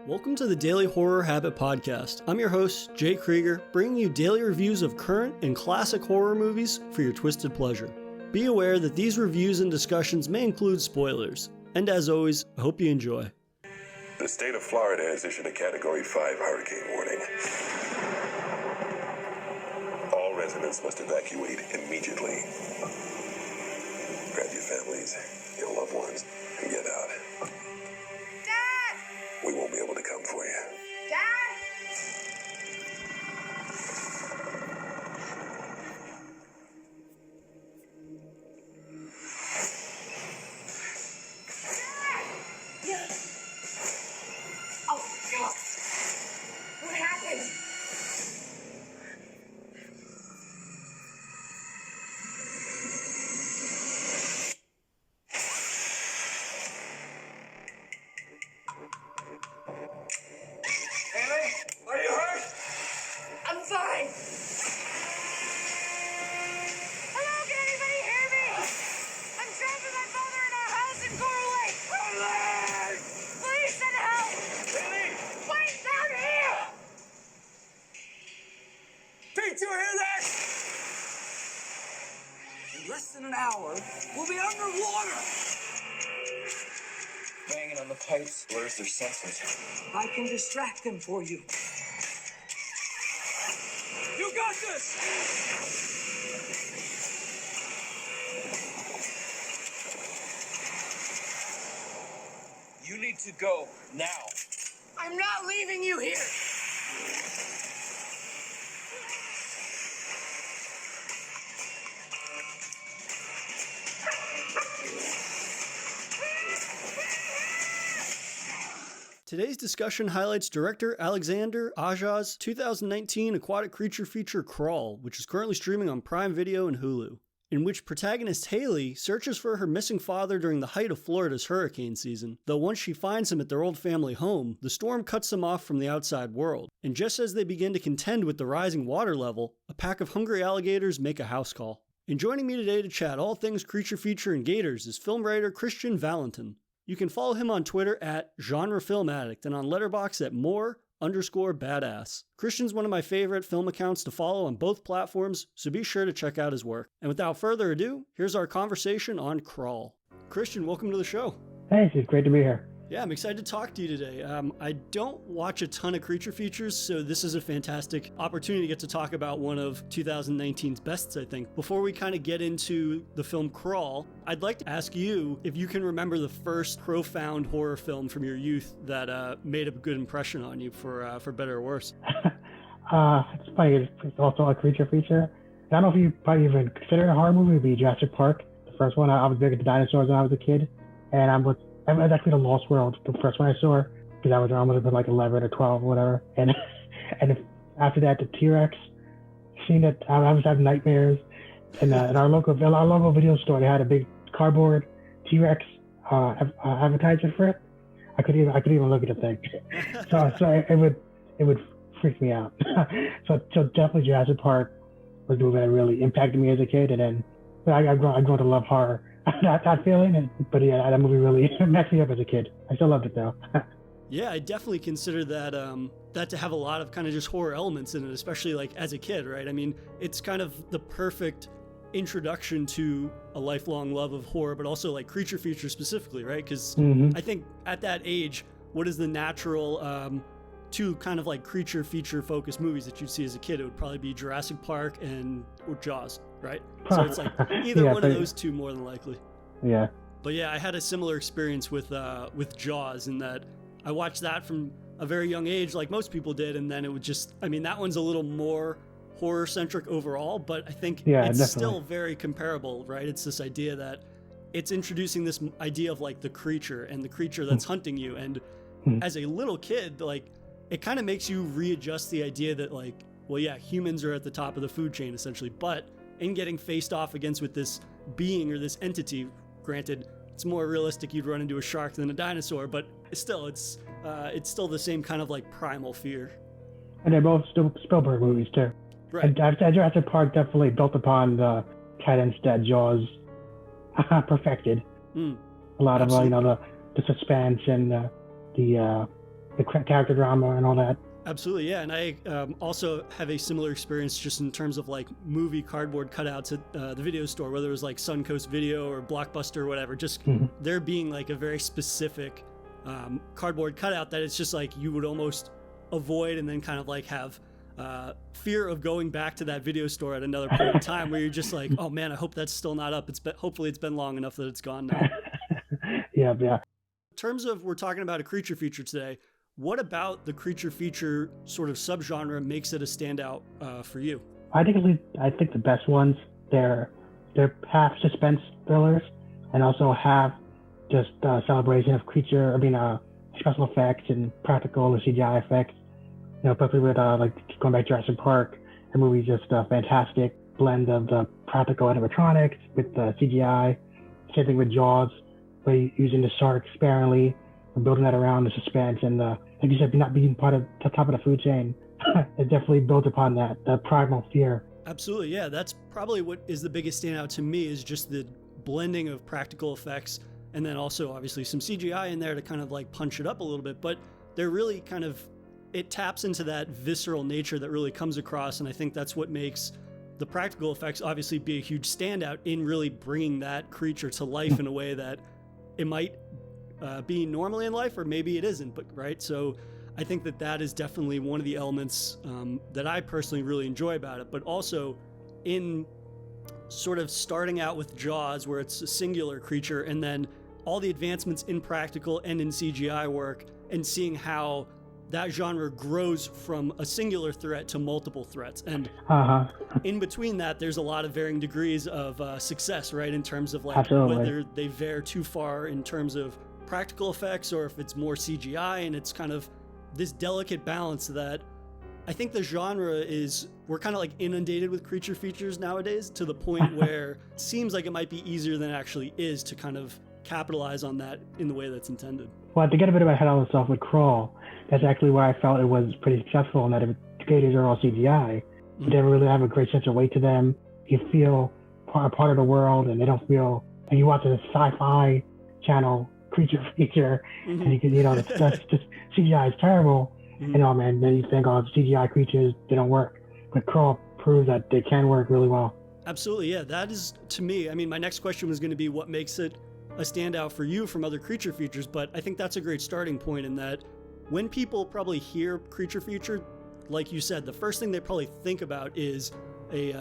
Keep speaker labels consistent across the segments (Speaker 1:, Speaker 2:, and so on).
Speaker 1: Welcome to the Daily Horror Habit Podcast. I'm your host, Jay Krieger, bringing you daily reviews of current and classic horror movies for your twisted pleasure. Be aware that these reviews and discussions may include spoilers. And as always, I hope you enjoy.
Speaker 2: The state of Florida has issued a Category 5 hurricane warning. All residents must evacuate immediately. Grab your families, your loved ones, and get out.
Speaker 3: Dad!
Speaker 2: We won't be able to come for you.
Speaker 3: Dad! Oh, God. What happened?
Speaker 2: Haley, are you hurt?
Speaker 3: I'm fine. Hello, can anybody hear me? I'm trapped with my father in our house in Coral Lake. Please send help.
Speaker 2: Haley!
Speaker 3: Wait, down here.
Speaker 4: Pete, you hear that? In less than an hour, we'll be underwater. Banging on the pipes blurs their senses. I can distract them for you. You got this! You need to go now.
Speaker 3: I'm not leaving you here.
Speaker 1: Today's discussion highlights director Alexander Aja's 2019 aquatic creature feature Crawl, which is currently streaming on Prime Video and Hulu, in which protagonist Haley searches for her missing father during the height of Florida's hurricane season. Though once she finds him at their old family home, the storm cuts them off from the outside world, and just as they begin to contend with the rising water level, a pack of hungry alligators make a house call. And joining me today to chat all things creature feature and gators is film writer Christian Valentin. You can follow him on Twitter at GenreFilmAddict and on Letterboxd at more_badass. Christian's one of my favorite film accounts to follow on both platforms, so be sure to check out his work. And without further ado, here's our conversation on Crawl. Christian, welcome to the show.
Speaker 5: Thanks, it's great to be here.
Speaker 1: Yeah, I'm excited to talk to you today. I don't watch a ton of creature features, so this is a fantastic opportunity to get to talk about one of 2019's bests, I think. Before we kind of get into the film Crawl, I'd like to ask you if you can remember the first profound horror film from your youth that made a good impression on you, for better or worse.
Speaker 5: It's funny, it's also a creature feature. I don't know if you probably even consider it a horror movie, it would be Jurassic Park. The first one, I was big into dinosaurs when I was a kid, and it was actually The Lost World, the first one I saw, because I was almost like 11 or 12 or whatever. And after that, the T-Rex, seeing it, I was having nightmares. And in our local video store, they had a big cardboard T-Rex advertisement for it. I could even look at the thing. so it would freak me out. so definitely Jurassic Park was the movie that really impacted me as a kid. And then I've grown to love horror. That feeling, but yeah, that movie really messed me up as a kid. I still loved it though.
Speaker 1: Yeah, I definitely consider that to have a lot of kind of just horror elements in it, especially like as a kid, right? I mean, it's kind of the perfect introduction to a lifelong love of horror, but also like creature feature specifically, right? Because I think at that age, what is the natural two kind of like creature feature focused movies that you'd see as a kid? It would probably be Jurassic Park or Jaws, right? So it's like either one of those two more than likely.
Speaker 5: Yeah.
Speaker 1: But yeah, I had a similar experience with Jaws in that I watched that from a very young age, like most people did, and then it would just, I mean, that one's a little more horror-centric overall, but I think it's
Speaker 5: definitely
Speaker 1: still very comparable, right? It's this idea that it's introducing this idea of like the creature and the creature that's hunting you, and as a little kid, like, it kind of makes you readjust the idea that like, well, yeah, humans are at the top of the food chain essentially, but in getting faced off against with this being or this entity, granted, it's more realistic you'd run into a shark than a dinosaur, but still, it's still the same kind of like primal fear.
Speaker 5: And they're both Spielberg movies too.
Speaker 1: Right.
Speaker 5: And Jurassic Park definitely built upon the cadence that Jaws perfected. A lot of the suspense and the the character drama and all that.
Speaker 1: Absolutely, yeah. And I also have a similar experience just in terms of like movie cardboard cutouts at the video store, whether it was like Suncoast Video or Blockbuster or whatever, just there being like a very specific cardboard cutout that it's just like you would almost avoid and then kind of like have fear of going back to that video store at another point in time where you're just like, oh man, I hope that's still not up. Hopefully it's been long enough that it's gone now.
Speaker 5: Yeah.
Speaker 1: In terms of, we're talking about a creature feature today, what about the creature feature sort of subgenre makes it a standout for you?
Speaker 5: I think the best ones, they're half suspense thrillers and also half just celebration of special effects and practical or CGI effects. Especially with like going back to Jurassic Park, the movie's just a fantastic blend of the practical animatronics with the CGI. Same thing with Jaws, where you're using the shark sparingly and building that around the suspense and like you said, not being part of the top of the food chain. It definitely built upon that, the primal fear.
Speaker 1: Absolutely, yeah. That's probably what is the biggest standout to me, is just the blending of practical effects and then also obviously some CGI in there to kind of like punch it up a little bit. But they're really kind of, it taps into that visceral nature that really comes across. And I think that's what makes the practical effects obviously be a huge standout in really bringing that creature to life in a way that it might be normally in life, or maybe it isn't, but right. So I think that is definitely one of the elements that I personally really enjoy about it. But also in sort of starting out with Jaws, where it's a singular creature, and then all the advancements in practical and in CGI work, and seeing how that genre grows from a singular threat to multiple threats. And in between that, there's a lot of varying degrees of success, right? In terms of like whether they veer too far in terms of practical effects or if it's more CGI, and it's kind of this delicate balance that I think the genre we're kind of like inundated with creature features nowadays, to the point where it seems like it might be easier than it actually is to kind of capitalize on that in the way that's intended.
Speaker 5: Well, to get a bit of my head on myself with Crawl, that's actually where I felt it was pretty successful, in that if the gators are all CGI, they never really have a great sense of weight to them. You feel part of the world, and they don't feel, and you watch a sci-fi channel creature feature, and you can, that's just CGI is terrible. Man, then you think, oh, CGI creatures, they don't work. But Crawl proves that they can work really well.
Speaker 1: Absolutely, yeah. That is, to me, I mean, my next question was going to be what makes it a standout for you from other creature features, but I think that's a great starting point, in that when people probably hear creature feature, like you said, the first thing they probably think about is a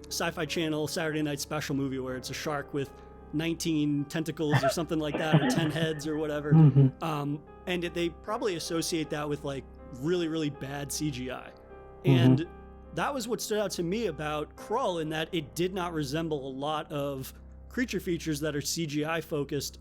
Speaker 1: Sci-Fi Channel Saturday night special movie where it's a shark with 19 tentacles or something like that, or 10 heads or whatever. And they probably associate that with like really, really bad CGI. And that was what stood out to me about Crawl, in that it did not resemble a lot of creature features that are CGI focused,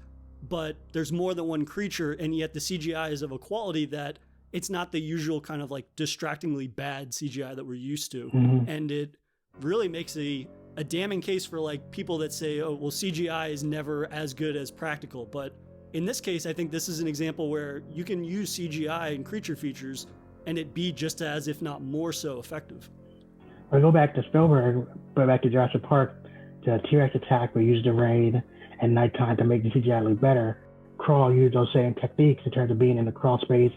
Speaker 1: but there's more than one creature, and yet the CGI is of a quality that it's not the usual kind of like distractingly bad CGI that we're used to. And it really makes a damning case for like people that say, oh, well, CGI is never as good as practical. But in this case, I think this is an example where you can use CGI in creature features and it be just as, if not more so, effective.
Speaker 5: I go back to Spielberg, go back to Jurassic Park, the T-Rex attack, we used the rain and nighttime to make the CGI look better. Crawl used those same techniques in terms of being in the crawl space,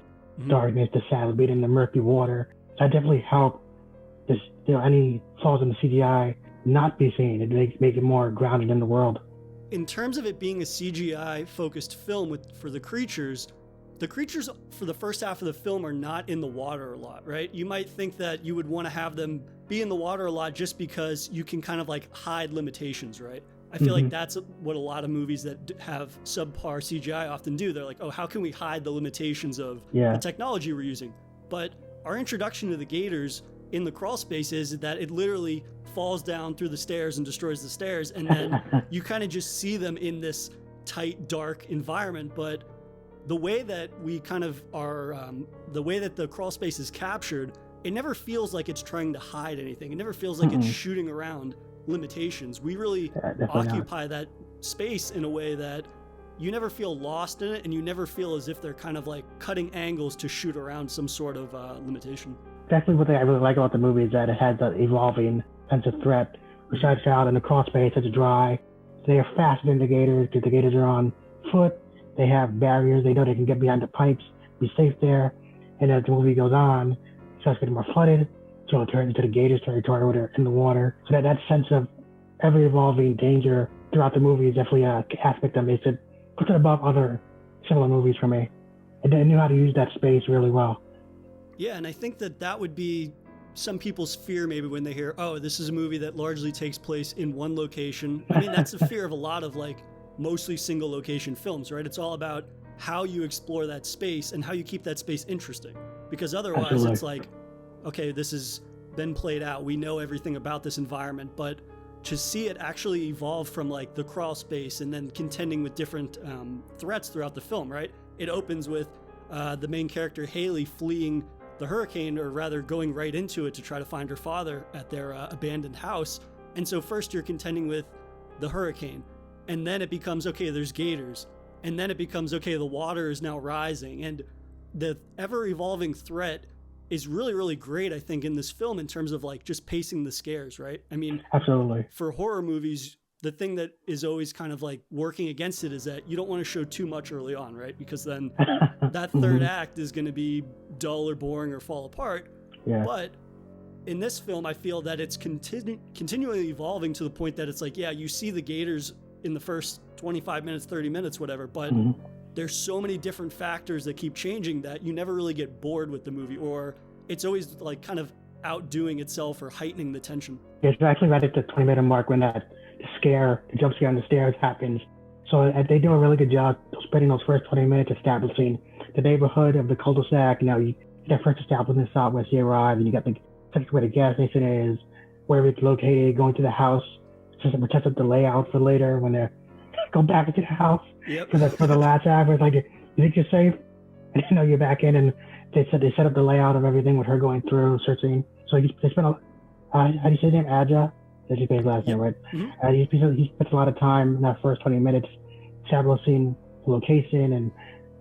Speaker 5: darkness, the shadow, being in the murky water. So that definitely helped this, any flaws in the CGI not be seen. It make it more grounded in the world.
Speaker 1: In terms of it being a CGI focused film for the creatures for the first half of the film are not in the water a lot, right? You might think that you would want to have them be in the water a lot just because you can kind of like hide limitations, right? I feel like that's what a lot of movies that have subpar CGI often do. They're like, oh, how can we hide the limitations of the technology we're using? But our introduction to the gators in the crawl space is that it literally falls down through the stairs and destroys the stairs, and then you kind of just see them in this tight, dark environment. But the way that we kind of are, the way that the crawl space is captured, it never feels like it's trying to hide anything. It never feels like it's shooting around limitations. We really occupy that space in a way that you never feel lost in it, and you never feel as if they're kind of like cutting angles to shoot around some sort of limitation.
Speaker 5: Definitely one thing I really like about the movie is that it has that evolving sense of threat. We started out in the crawl space, it's dry. They are faster than the gators because the gators are on foot. They have barriers. They know they can get behind the pipes, be safe there. And as the movie goes on, it starts getting more flooded, so it turns into the Gators territory where they're in the water. So that sense of ever-evolving danger throughout the movie is definitely an aspect that makes it, puts it above other similar movies for me. And they knew how to use that space really well.
Speaker 1: Yeah, and I think that would be some people's fear maybe when they hear, oh, this is a movie that largely takes place in one location. I mean, that's the fear of a lot of like mostly single location films, right? It's all about how you explore that space and how you keep that space interesting. Because otherwise
Speaker 5: Absolutely.
Speaker 1: It's like, okay, this has been played out. We know everything about this environment, but to see it actually evolve from like the crawl space and then contending with different threats throughout the film, right? It opens with the main character Haley fleeing the hurricane, or rather going right into it to try to find her father at their abandoned house. And so first you're contending with the hurricane, and then it becomes, okay, there's gators, and then it becomes, okay, the water is now rising, and the ever-evolving threat is really, really great, I think, in this film in terms of like just pacing the scares, right? I mean,
Speaker 5: Absolutely.
Speaker 1: for horror movies, the thing that is always kind of like working against it is that you don't want to show too much early on, right? Because then that third act is going to be dull or boring or fall apart.
Speaker 5: Yeah.
Speaker 1: But in this film, I feel that it's continually evolving to the point that it's like, yeah, you see the gators in the first 25 minutes, 30 minutes, whatever, but there's so many different factors that keep changing that you never really get bored with the movie, or it's always like kind of outdoing itself or heightening the tension.
Speaker 5: It's actually right at the 20-minute mark when the jump scare on the stairs happens. So they do a really good job spending those first 20 minutes establishing the neighborhood of the cul-de-sac. You know, you get first establishing the stop once you arrive, and you got the where the gas station is, where it's located, going to the house, just to test up the layout for later when they go back into the house.
Speaker 1: Yep.
Speaker 5: For the last half. It's like, you think you're safe? And you know you're back in, and they set up the layout of everything with her going through, searching. So they spent how do you say his name? Aja? That's his last name, right?
Speaker 1: Mm-hmm.
Speaker 5: He spent a lot of time in that first 20 minutes establishing the location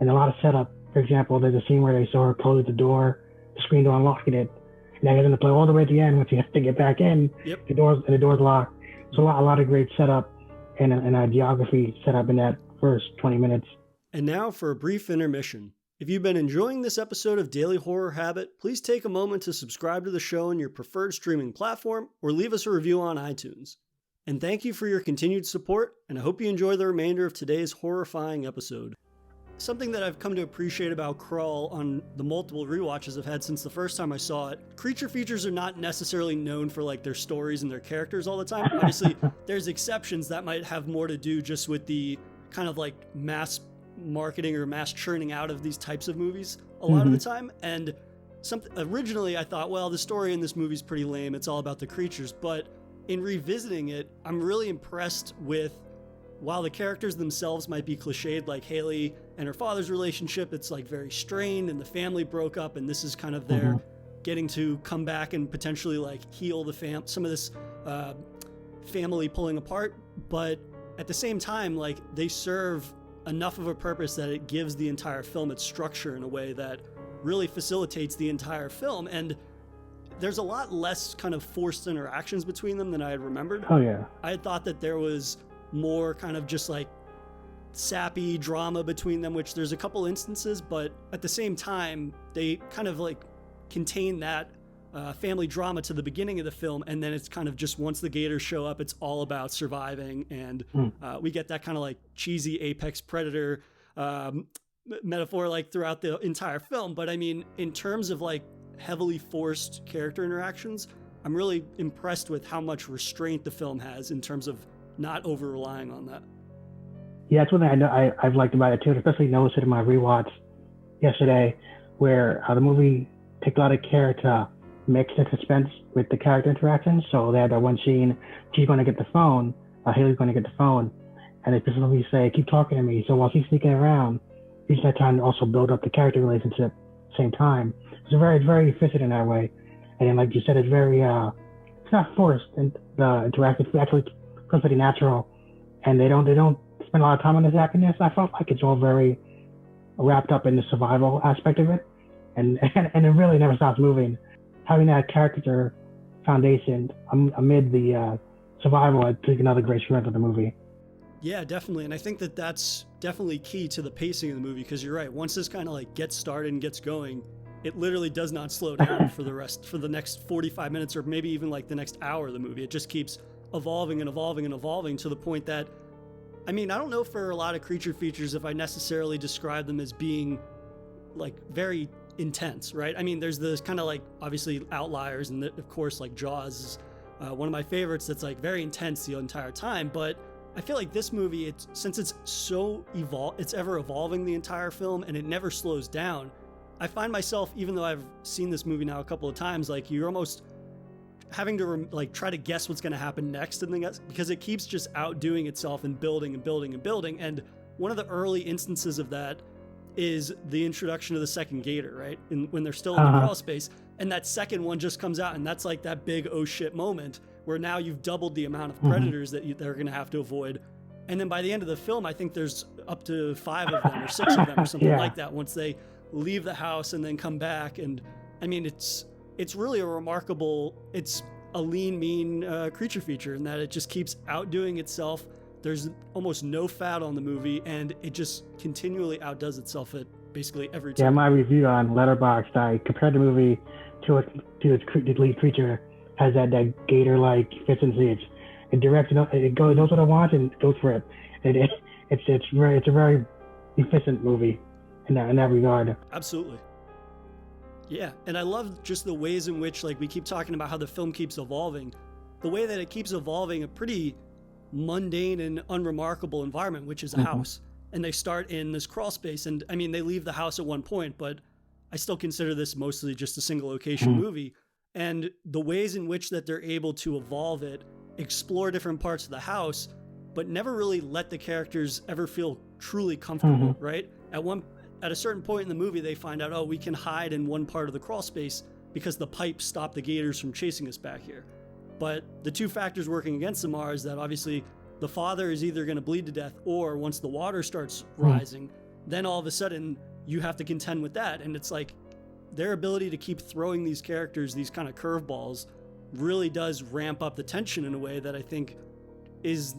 Speaker 5: and a lot of setup. For example, there's a scene where they saw her close the door, the screen door, unlocking it. And then they're going to play all the way at the end once you have to get back in.
Speaker 1: Yep.
Speaker 5: The door's locked. So a lot of great setup and a geography setup in that first 20 minutes.
Speaker 1: And now for a brief intermission. If you've been enjoying this episode of Daily Horror Habit, please take a moment to subscribe to the show on your preferred streaming platform or leave us a review on iTunes. And thank you for your continued support, and I hope you enjoy the remainder of today's horrifying episode. Something that I've come to appreciate about Crawl on the multiple rewatches I've had since the first time I saw it, creature features are not necessarily known for like their stories and their characters all the time. Obviously, there's exceptions that might have more to do just with the kind of like mass marketing or mass churning out of these types of movies a lot of the time. And originally I thought, well, the story in this movie is pretty lame. It's all about the creatures. But in revisiting it, I'm really impressed with, while the characters themselves might be cliched, like Haley and her father's relationship, it's like very strained and the family broke up, and this is kind of their getting to come back and potentially like heal the some of this family pulling apart. But at the same time, like they serve enough of a purpose that it gives the entire film its structure in a way that really facilitates the entire film. And there's a lot less kind of forced interactions between them than I had remembered.
Speaker 5: Oh yeah.
Speaker 1: I had thought that there was more kind of just like sappy drama between them, which there's a couple instances, but at the same time, they kind of like contain that family drama to the beginning of the film, and then it's kind of just once the gators show up, it's all about surviving, and we get that kind of like cheesy apex predator metaphor like throughout the entire film. But I mean, in terms of like heavily forced character interactions, I'm really impressed with how much restraint the film has in terms of not over relying on that.
Speaker 5: Yeah, that's one thing I've liked about it too, especially noticed it in my rewatch yesterday, where the movie took a lot of care to mix the suspense with the character interactions. So they had that one scene, she's going to get the phone, Haley's going to get the phone, and they specifically say, keep talking to me. So while she's sneaking around, use that time to also build up the character relationship at the same time. It's very efficient in that way. And then, like you said, it's very, it's not forced, and the interaction is actually pretty natural. And they don't spend a lot of time on this happiness. I felt like it's all very wrapped up in the survival aspect of it. And it really never stops moving. Having that character foundation amid the survival, I think another great strength of the movie.
Speaker 1: Yeah, definitely. And I think that's definitely key to the pacing of the movie, because you're right. Once this kind of like gets started and gets going, it literally does not slow down for the next 45 minutes or maybe even like the next hour of the movie. It just keeps evolving and evolving and evolving to the point that, I mean, I don't know for a lot of creature features if I necessarily describe them as being like very intense, right? I mean, there's this kind of like obviously outliers, and of course like Jaws is one of my favorites that's like very intense the entire time, but I feel like this movie, since it's so it's ever evolving the entire film and it never slows down. I find myself, even though I've seen this movie now a couple of times, like you're almost having to like try to guess what's going to happen next, and because it keeps just outdoing itself and building and building and building. And one of the early instances of that is the introduction of the second gator, right? When they're still in the crawl space, and that second one just comes out, and that's like that big oh shit moment where now you've doubled the amount of predators that they're going to have to avoid. And then by the end of the film, I think there's up to 5 of them or 6 of them or something like that once they leave the house and then come back. And I mean, it's really a remarkable, it's a lean, mean creature feature in that it just keeps outdoing itself. There's almost no fat on the movie, and it just continually outdoes itself at basically every time.
Speaker 5: Yeah, my review on Letterboxd, I compared the movie to its lead creature. Has that gator-like efficiency. It directs, it knows what it wants and goes for it. It's a very efficient movie in that regard.
Speaker 1: Absolutely. Yeah, and I love just the ways in which, like, we keep talking about how the film keeps evolving. The way that it keeps evolving a pretty mundane and unremarkable environment, which is a house. And they start in this crawl space, and I mean, they leave the house at one point, but I still consider this mostly just a single location movie. And the ways in which that they're able to evolve it, explore different parts of the house, but never really let the characters ever feel truly comfortable, right? At a certain point in the movie, they find out, oh, we can hide in one part of the crawl space because the pipes stop the gators from chasing us back here. But the two factors working against them is that obviously the father is either going to bleed to death, or once the water starts rising, then all of a sudden you have to contend with that. And it's like, their ability to keep throwing these characters these kind of curveballs really does ramp up the tension in a way that I think is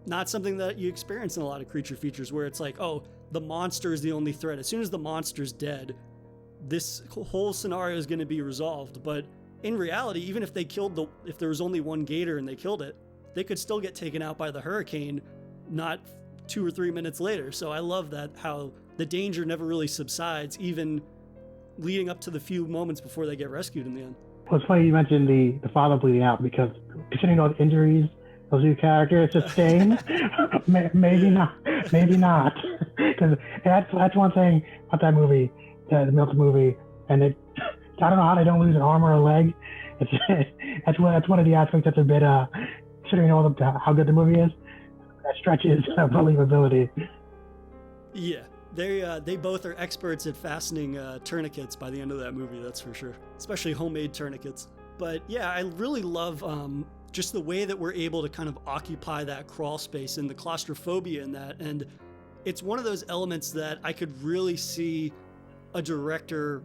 Speaker 1: not something that you experience in a lot of creature features, where it's like, oh, the monster is the only threat. As soon as the monster's dead, this whole scenario is going to be resolved. But in reality, even if if there was only one gator and they killed it, they could still get taken out by the hurricane not 2 or 3 minutes later. So I love that, how the danger never really subsides, even leading up to the few moments before they get rescued in the end.
Speaker 5: Well, it's funny you mentioned the father bleeding out, because considering all the injuries those two characters sustain, maybe not, because that's one thing about that movie, the Milton movie, and I don't know how they don't lose an arm or a leg. That's one of the aspects that's a bit considering how good the movie is, that stretches believability.
Speaker 1: Yeah. They both are experts at fastening tourniquets by the end of that movie, that's for sure. Especially homemade tourniquets. But yeah, I really love just the way that we're able to kind of occupy that crawl space and the claustrophobia in that. And it's one of those elements that I could really see a director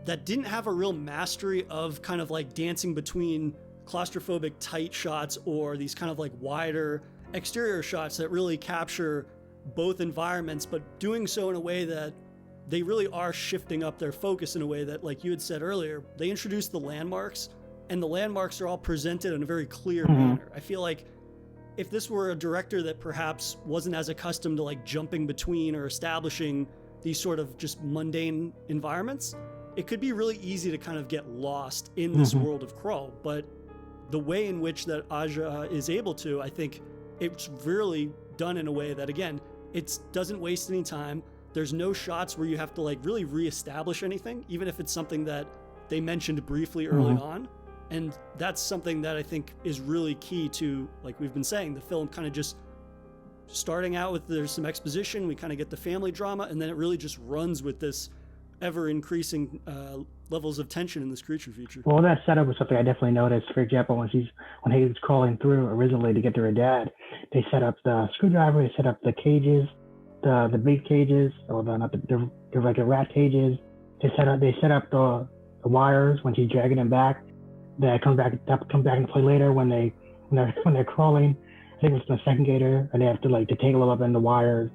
Speaker 1: that didn't have a real mastery of kind of like dancing between claustrophobic tight shots or these kind of like wider exterior shots that really capture both environments, but doing so in a way that they really are shifting up their focus in a way that, like you had said earlier, they introduced the landmarks, and the landmarks are all presented in a very clear manner. I feel like if this were a director that perhaps wasn't as accustomed to like jumping between or establishing these sort of just mundane environments, it could be really easy to kind of get lost in this world of crawl. But the way in which that Aja is able to, I think it's really done in a way that, again, it doesn't waste any time. There's no shots where you have to like really reestablish anything, even if it's something that they mentioned briefly early on. And that's something that I think is really key to, like we've been saying, the film kind of just starting out with, there's some exposition, we kind of get the family drama, and then it really just runs with this ever increasing levels of tension in this creature feature.
Speaker 5: Well, that setup was something I definitely noticed. For example, when Haley's crawling through originally to get to her dad, they set up the screwdriver, they set up the cages, the big cages, or the like the rat cages. They set up the wires when she's dragging them back. That comes back into play later when they're crawling. I think it's the second gator, and they have to like detangle up in the wires.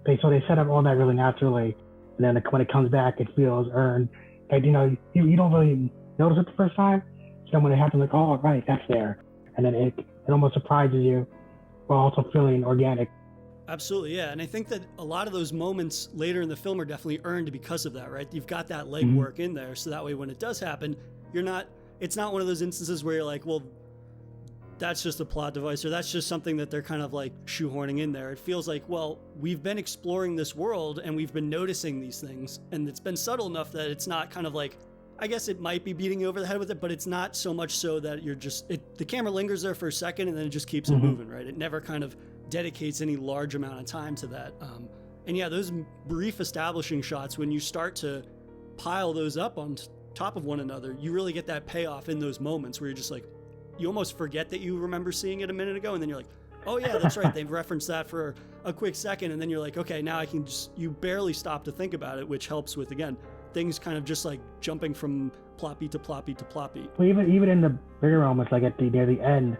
Speaker 5: They set up all that really naturally. And then when it comes back, it feels earned. like, you don't really notice it the first time. So when it happens, like, oh, right, that's there. And then it almost surprises you while also feeling organic.
Speaker 1: Absolutely, yeah. And I think that a lot of those moments later in the film are definitely earned because of that, right? You've got that legwork in there, so that way when it does happen, it's not one of those instances where you're like, well, that's just a plot device, or that's just something that they're kind of like shoehorning in there. It feels like, well, we've been exploring this world and we've been noticing these things, and it's been subtle enough that it's not kind of like, I guess it might be beating you over the head with it, but it's not so much so that you're just, the camera lingers there for a second and then it just keeps it moving, right? It never kind of dedicates any large amount of time to that. And yeah, those brief establishing shots, when you start to pile those up on top of one another, you really get that payoff in those moments where you're just like, you almost forget that you remember seeing it a minute ago, and then you're like, oh yeah, that's right, they've referenced that for a quick second, and then you're like, okay, now I can just, you barely stop to think about it, which helps with, again, things kind of just like jumping from plot beat to plot beat to plot beat.
Speaker 5: Well, even in the bigger moments, like near the end,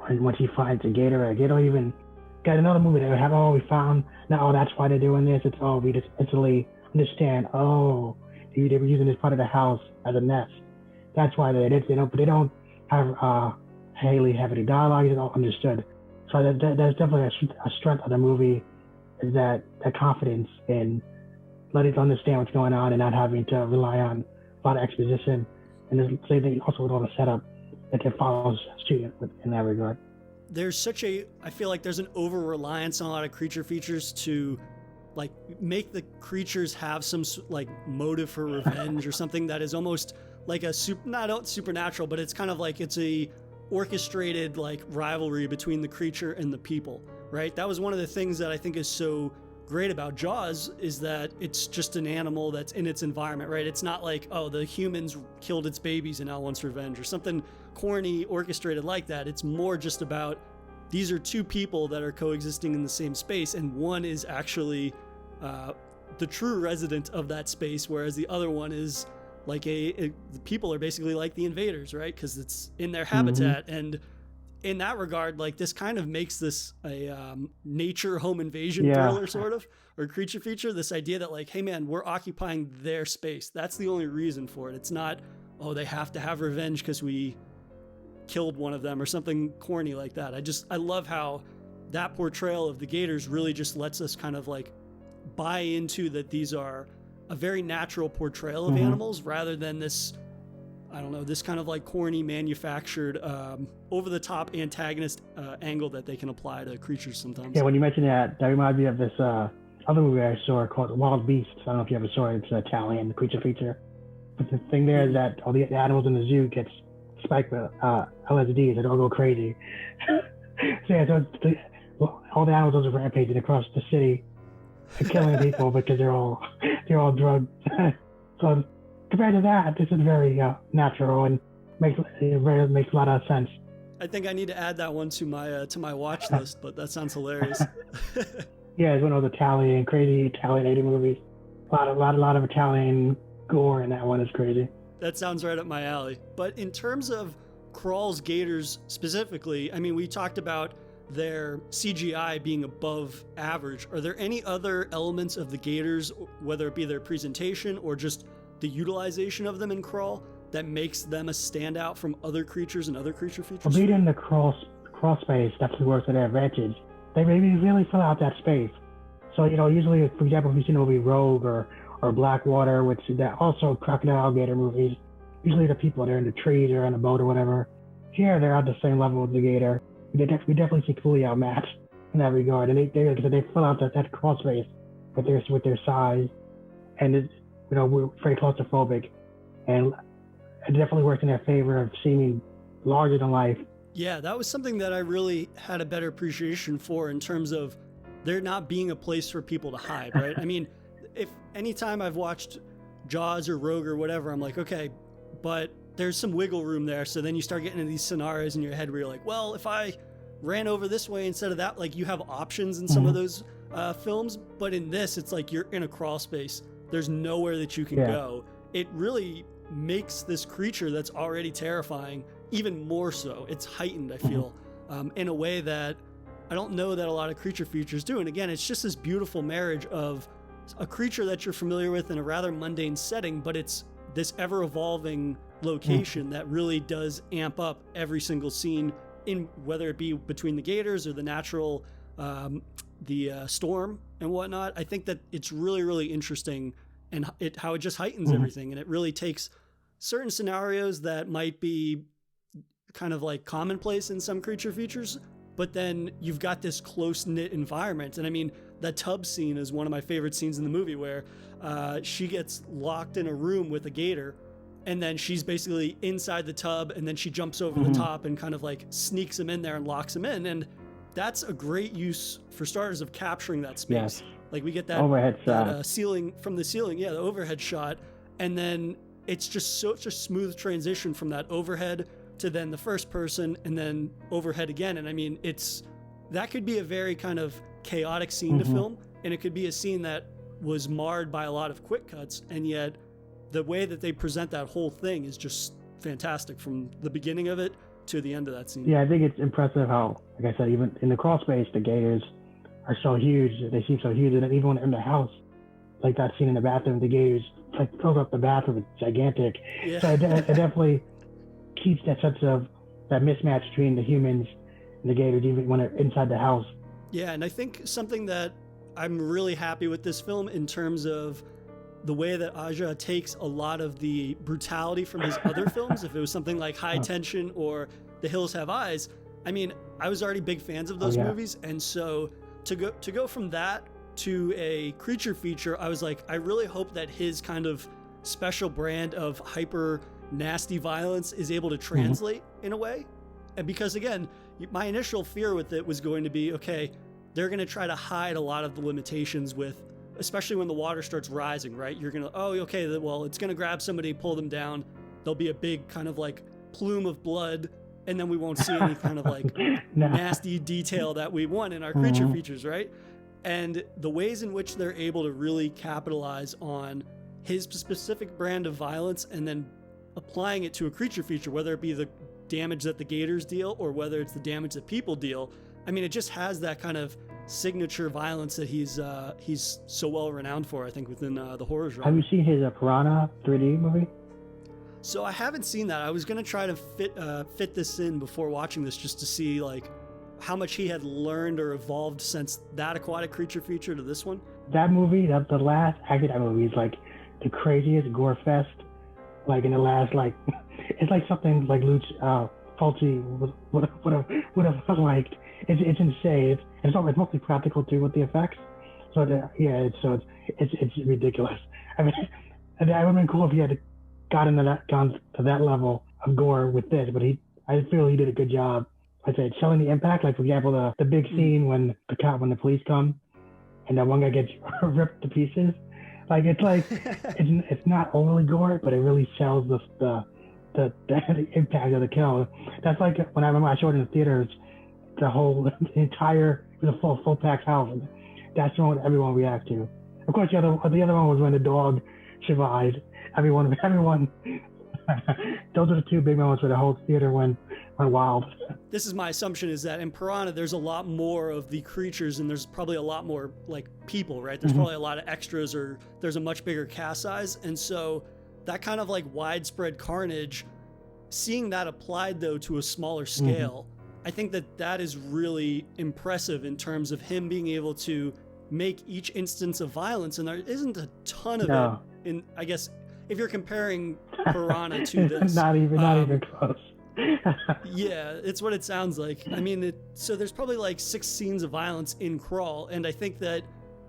Speaker 5: when she finds a gator egg, you don't even get another movie that would have, oh, we found, now, oh, that's why they're doing this. It's, oh, we just instantly understand, oh, they were using this part of the house as a nest. That's why they don't have Haley have any dialogue. It's all understood. So there's definitely a strength of the movie, is that confidence in letting us understand what's going on and not having to rely on a lot of exposition. And there's same thing also with all the setup that it follows suit in that regard.
Speaker 1: There's I feel like there's an over-reliance on a lot of creature features to like make the creatures have some like motive for revenge or something that is almost like not supernatural, but it's kind of like it's a orchestrated like rivalry between the creature and the people, right? That was one of the things that I think is so great about Jaws, is that it's just an animal that's in its environment, right? It's not like, oh, the humans killed its babies and now wants revenge, or something corny orchestrated like that. It's more just about, these are two people that are coexisting in the same space, and one is actually the true resident of that space, whereas the other one is like the people are basically like the invaders, right? Because it's in their habitat. And in that regard, like, this kind of makes this a nature home invasion thriller sort of, or creature feature. This idea that like, hey man, we're occupying their space. That's the only reason for it. It's not, oh, they have to have revenge because we killed one of them or something corny like that. I love how that portrayal of the gators really just lets us kind of like buy into that these are a very natural portrayal of animals, rather than this, I don't know, this kind of like corny manufactured over-the-top antagonist angle that they can apply to creatures sometimes.
Speaker 5: Yeah, when you mentioned that reminds me of this other movie I saw called Wild Beasts. I don't know if you ever saw it. It's an Italian creature feature. But the thing there is that all the animals in the zoo get spiked with LSD, so they all go crazy. All the animals are rampaging across the city and killing people because they're all drugged. So compared to that, this is very natural and makes a lot of sense.
Speaker 1: I think I need to add that one to my watch list, but that sounds hilarious.
Speaker 5: Yeah, it's one of those crazy Italian 80 movies. A lot of Italian gore in that one. Is crazy.
Speaker 1: That sounds right up my alley. But in terms of Crawl's gators specifically, I mean, we talked about their CGI being above average. Are there any other elements of the gators, whether it be their presentation or just the utilization of them in Crawl, that makes them a standout from other creatures and other creature features?
Speaker 5: Well, being in the crawl space definitely works to their advantage. They really fill out that space. So, usually, for example, if you've seen the movie Rogue or Blackwater, which that also crocodile alligator movies, usually the people, they're in the trees or on a boat or whatever. Here, they're at the same level as the gator. We definitely see fully outmatched in that regard. And they fill out that crawl space with their size. And it's, we're very claustrophobic. And it definitely works in their favor of seeming larger than life.
Speaker 1: Yeah, that was something that I really had a better appreciation for, in terms of there not being a place for people to hide, right? I mean, if anytime I've watched Jaws or Rogue or whatever, I'm like, okay, but there's some wiggle room there. So then you start getting into these scenarios in your head where you're like, well, if I ran over this way instead of that, like, you have options in some of those films. But in this, it's like you're in a crawl space. There's nowhere that you can go. It really makes this creature that's already terrifying even more so. It's heightened, I feel, in a way that I don't know that a lot of creature features do. And again, it's just this beautiful marriage of a creature that you're familiar with in a rather mundane setting, but it's this ever-evolving location that really does amp up every single scene, in whether it be between the gators or the natural storm and whatnot. I think that it's really, really interesting, and how it just heightens everything, and it really takes certain scenarios that might be kind of like commonplace in some creature features, but then you've got this close-knit environment. And I mean, that tub scene is one of my favorite scenes in the movie, where she gets locked in a room with a gator, and then she's basically inside the tub, and then she jumps over the top and kind of like sneaks him in there and locks him in. And that's a great use, for starters, of capturing that space.
Speaker 5: Yes.
Speaker 1: Like we get that
Speaker 5: overhead shot,
Speaker 1: ceiling from the ceiling, the overhead shot, and then it's just such a smooth transition from that overhead to then the first person, and then overhead again. And I mean, that could be a very kind of chaotic scene to film, and it could be a scene that was marred by a lot of quick cuts, and yet the way that they present that whole thing is just fantastic from the beginning of it to the end of that scene.
Speaker 5: Yeah, I think it's impressive how, like I said, even in the crawl space, the gators are so huge. They seem so huge, and then even when they're in the house, like that scene in the bathroom, the gators like fills up the bathroom. It's gigantic.
Speaker 1: Yeah.
Speaker 5: So it definitely keeps that sense of that mismatch between the humans and the gators, even when they're inside the house.
Speaker 1: Yeah, and I think something that I'm really happy with this film in terms of the way that Aja takes a lot of the brutality from his other films. If it was something like High Tension or The Hills Have Eyes, I mean, I was already big fans of those movies, and so to go from that to a creature feature, I was like, I really hope that his kind of special brand of hyper nasty violence is able to translate in a way. And because again, my initial fear with it was going to be, okay, they're going to try to hide a lot of the limitations with, especially when the water starts rising, right? You're going to, oh, okay, well, it's going to grab somebody, pull them down. There'll be a big kind of like plume of blood, and then we won't see any kind of like nasty detail that we want in our creature features, right? And the ways in which they're able to really capitalize on his specific brand of violence and then applying it to a creature feature, whether it be the damage that the gators deal or whether it's the damage that people deal. I mean, it just has that kind of signature violence that he's so well renowned for, I think, within the horror genre.
Speaker 5: Have you seen his Piranha 3D movie?
Speaker 1: So I haven't seen that. I was going to try to fit this in before watching this, just to see like how much he had learned or evolved since that aquatic creature feature to this one.
Speaker 5: That movie, that movie is like the craziest gore fest. Like in the last, like, it's like something like Fulci would have liked. It's insane. It's mostly practical too with the effects. So it's ridiculous. I mean, it would have been cool if he had gone to that level of gore with this, but I feel he did a good job. I'd say selling the impact. Like for example, the big scene when the police come, and that one guy gets ripped to pieces. Like it's not overly gore, but it really sells the impact of the kill. That's like when I showed it in the theaters, the entire full packed house. That's the one everyone reacts to. Of course, the other one was when the dog survived. Everyone. Those are the two big moments where the whole theater went wild.
Speaker 1: This is my assumption, is that in Piranha, there's a lot more of the creatures, and there's probably a lot more like people, right? There's probably a lot of extras, or there's a much bigger cast size. And so that kind of like widespread carnage, seeing that applied though to a smaller scale, I think that is really impressive in terms of him being able to make each instance of violence. And there isn't a ton of it in, I guess, if you're comparing Piranha to this. not even
Speaker 5: close.
Speaker 1: Yeah, it's what it sounds like. I mean, so there's probably like 6 scenes of violence in Crawl, and I think that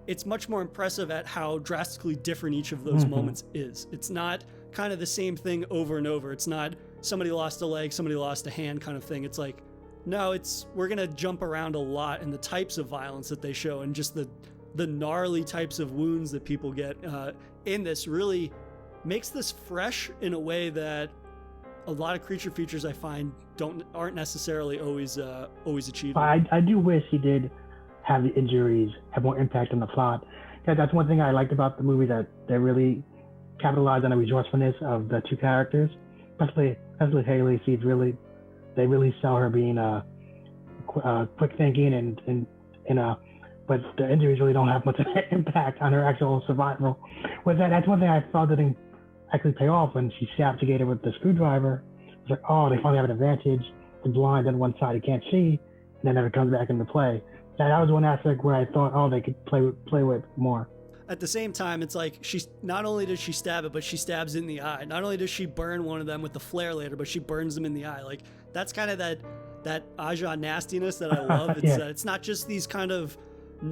Speaker 1: it's much more impressive at how drastically different each of those moments is. It's not kind of the same thing over and over. It's not somebody lost a leg, somebody lost a hand kind of thing. It's like, no, we're gonna jump around a lot in the types of violence that they show, and just the gnarly types of wounds that people get in this really makes this fresh in a way that a lot of creature features I find aren't necessarily always achieved.
Speaker 5: I do wish he did have the injuries have more impact on the plot. Yeah, that's one thing I liked about the movie, that they really capitalized on the resourcefulness of the two characters, especially Haley. They really sell her being quick thinking but the injuries really don't have much impact on her actual survival. That's one thing I actually pay off when she stabs the gator with the screwdriver. It's like, oh, they finally have an advantage. The blind on one side, you can't see, and then never comes back into play. That was one aspect where I thought, oh, they could play with more.
Speaker 1: At the same time, it's like not only does she stab it, but she stabs it in the eye. Not only does she burn one of them with the flare later, but she burns them in the eye. Like, that's kind of that Aja nastiness that I love. It's it's not just these kind of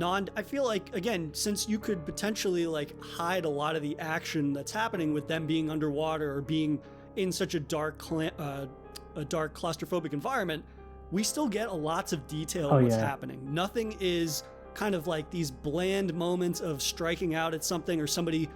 Speaker 1: I feel like, again, since you could potentially like hide a lot of the action that's happening with them being underwater or being in such a dark claustrophobic environment, we still get lots of detail on what's happening. Nothing is kind of like these bland moments of striking out at something or somebody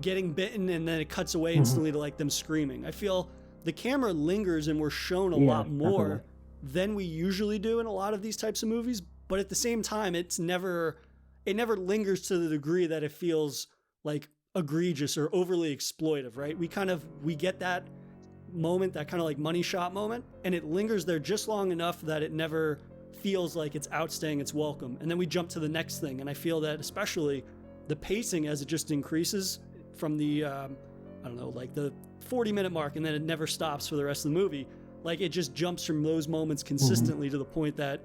Speaker 1: getting bitten and then it cuts away instantly to like them screaming. I feel the camera lingers and we're shown a lot more than we usually do in a lot of these types of movies, but at the same time, it never lingers to the degree that it feels like egregious or overly exploitive, right? We get that moment, that kind of like money shot moment, and it lingers there just long enough that it never feels like it's outstaying its welcome. And then we jump to the next thing, and I feel that especially the pacing as it just increases from the like the 40-minute mark, and then it never stops for the rest of the movie. Like, it just jumps from those moments consistently to the point that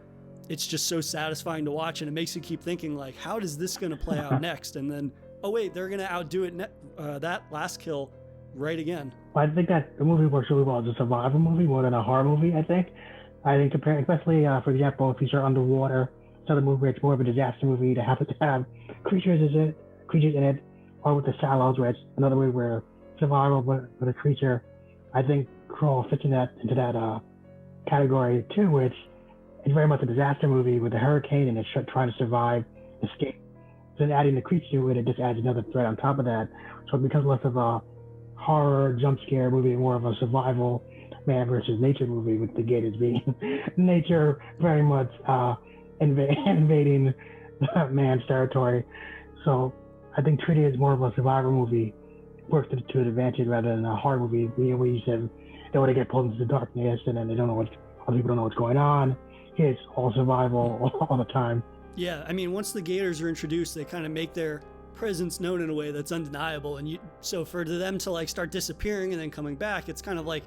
Speaker 1: it's just so satisfying to watch, and it makes you keep thinking, like, how is this going to play out next? And then, oh wait, they're going to outdo it that last kill right again.
Speaker 5: Well, I think that the movie works really well as a survival movie more than a horror movie, I think comparing, especially, for example, if you're underwater, it's another movie where it's more of a disaster movie to have creatures in it, or with the Shallows, where it's another movie where survival with a creature. I think Crawl fits into that category too, where it's very much a disaster movie with a hurricane and it's trying to survive, escape. Then adding the creature to it just adds another threat on top of that. So it becomes less of a horror jump scare movie, more of a survival man versus nature movie, with the gators being nature very much invading man's territory. So I think treating it as more of a survivor movie works to an advantage rather than a horror movie where you said they want to get pulled into the darkness and then other people don't know what's going on. It's all survival all the time.
Speaker 1: Yeah, I mean, once the gators are introduced, they kind of make their presence known in a way that's undeniable. And so for them to like start disappearing and then coming back, it's kind of like,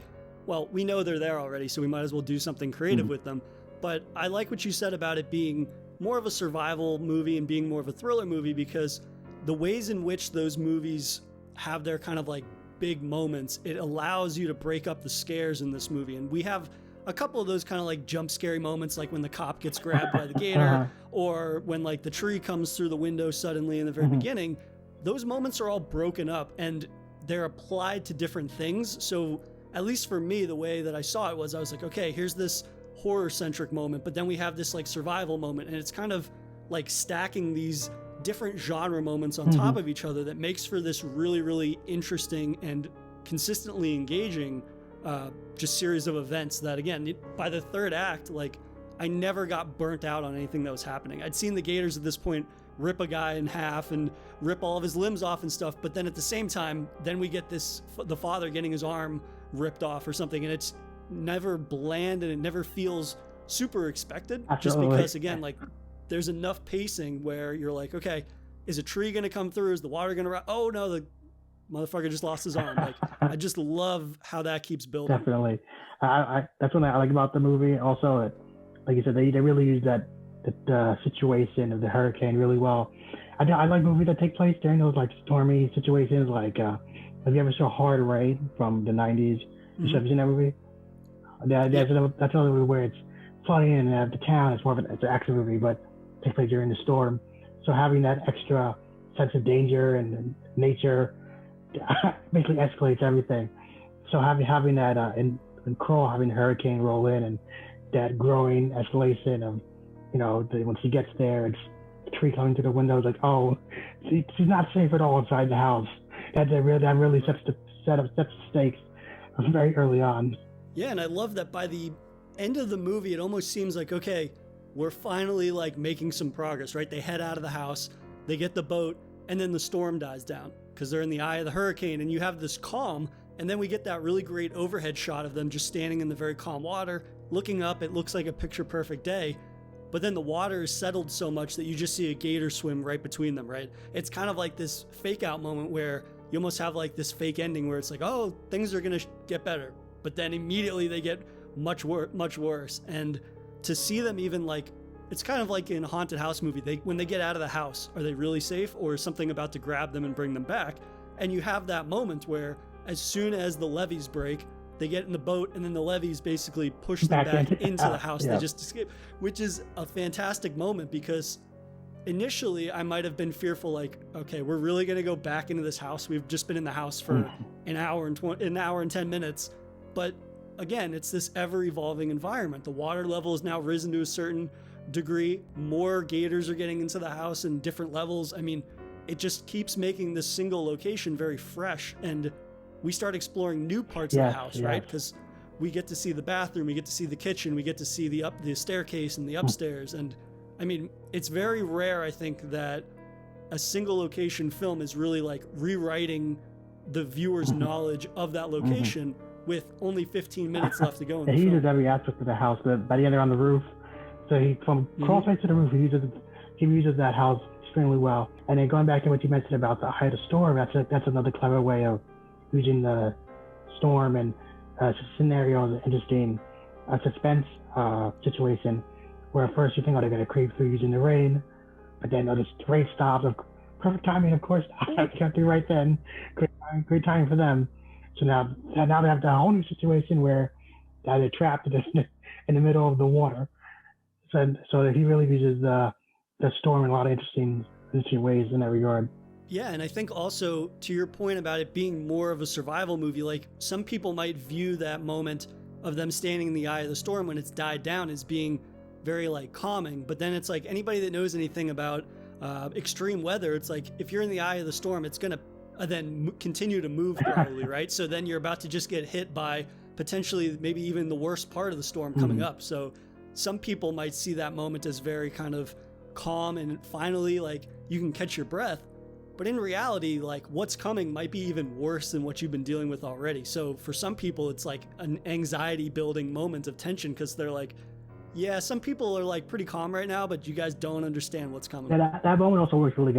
Speaker 1: well, we know they're there already, so we might as well do something creative with them. But I like what you said about it being more of a survival movie and being more of a thriller movie, because the ways in which those movies have their kind of like big moments, it allows you to break up the scares in this movie. And we have a couple of those kind of like jump scary moments, like when the cop gets grabbed by the gator or when like the tree comes through the window suddenly in the very beginning. Those moments are all broken up and they're applied to different things. So at least for me, the way that I saw it was, I was like, okay, here's this horror centric moment, but then we have this like survival moment, and it's kind of like stacking these different genre moments on top of each other that makes for this really, really interesting and consistently engaging just series of events that, again, by the third act, like, I never got burnt out on anything that was happening. I'd seen the gators at this point rip a guy in half and rip all of his limbs off and stuff, but then at the same time, then we get the father getting his arm ripped off or something, and it's never bland and it never feels super expected. Absolutely. Just because, again, like, there's enough pacing where you're like, okay, is a tree going to come through? Is the water going to oh no, the motherfucker just lost his arm. Like, I just love how that keeps building.
Speaker 5: Definitely. That's what I like about the movie. Also, like you said, they really use that situation of the hurricane really well. I like movies that take place during those like stormy situations. Like, have you ever saw Hard Rain from the 90s? You ever seen that movie? That's another movie where it's funny and the town is more of it's an action movie, but takes place during the storm. So having that extra sense of danger and nature basically escalates everything. So having that in Crawl, having the hurricane roll in and that growing escalation of, when she gets there, it's a tree coming to the window. It's like, oh, she's not safe at all inside the house. That really sets the stakes very early on.
Speaker 1: Yeah, and I love that by the end of the movie, it almost seems like, okay, we're finally like making some progress, right? They head out of the house, they get the boat, and then the storm dies down because they're in the eye of the hurricane, and you have this calm, and then we get that really great overhead shot of them just standing in the very calm water, looking up. It looks like a picture perfect day, but then the water is settled so much that you just see a gator swim right between them, right? It's kind of like this fake out moment where you almost have like this fake ending where it's like, oh, things are gonna get better, but then immediately they get much worse. And to see them even like, it's kind of like in a haunted house movie, when they get out of the house, are they really safe, or is something about to grab them and bring them back? And you have that moment where as soon as the levees break, they get in the boat, and then the levees basically push them back into the house. Yeah. They just escape, which is a fantastic moment, because initially I might have been fearful, like, okay, we're really going to go back into this house. We've just been in the house for an hour and 10 minutes. But again, it's this ever evolving environment. The water level is now risen to a certain degree. More gators are getting into the house in different levels. I mean, it just keeps making this single location very fresh, and we start exploring new parts of the house, right? Because we get to see the bathroom, we get to see the kitchen, we get to see the staircase and the upstairs. And I mean, it's very rare, I think, that a single location film is really like rewriting the viewer's knowledge of that location with only 15 minutes left to go in the
Speaker 5: he
Speaker 1: film.
Speaker 5: uses every aspect of the house, but by the end they're on the roof. So he, from crawl space to the roof, he uses that house extremely well. And then going back to what you mentioned about the height of storm, that's another clever way of using the storm and scenario as an interesting suspense situation, where at first you think, oh, they're going to creep through using the rain, but then the rain stops. Perfect timing, of course. Can't do right then. Great timing for them. So now they have the whole new situation where they're trapped in the middle of the water. So he really uses the storm in a lot of interesting ways in that regard.
Speaker 1: Yeah, and I think also to your point about it being more of a survival movie, like some people might view that moment of them standing in the eye of the storm when it's died down as being very like calming. But then it's like, anybody that knows anything about extreme weather, it's like if you're in the eye of the storm, it's going to then continue to move probably, right? So then you're about to just get hit by potentially maybe even the worst part of the storm coming up. So some people might see that moment as very kind of calm and finally like you can catch your breath. But in reality, like what's coming might be even worse than what you've been dealing with already. So for some people, it's like an anxiety building moment of tension, because they're like, yeah, some people are like pretty calm right now, but you guys don't understand what's coming.
Speaker 5: Yeah, that moment also works really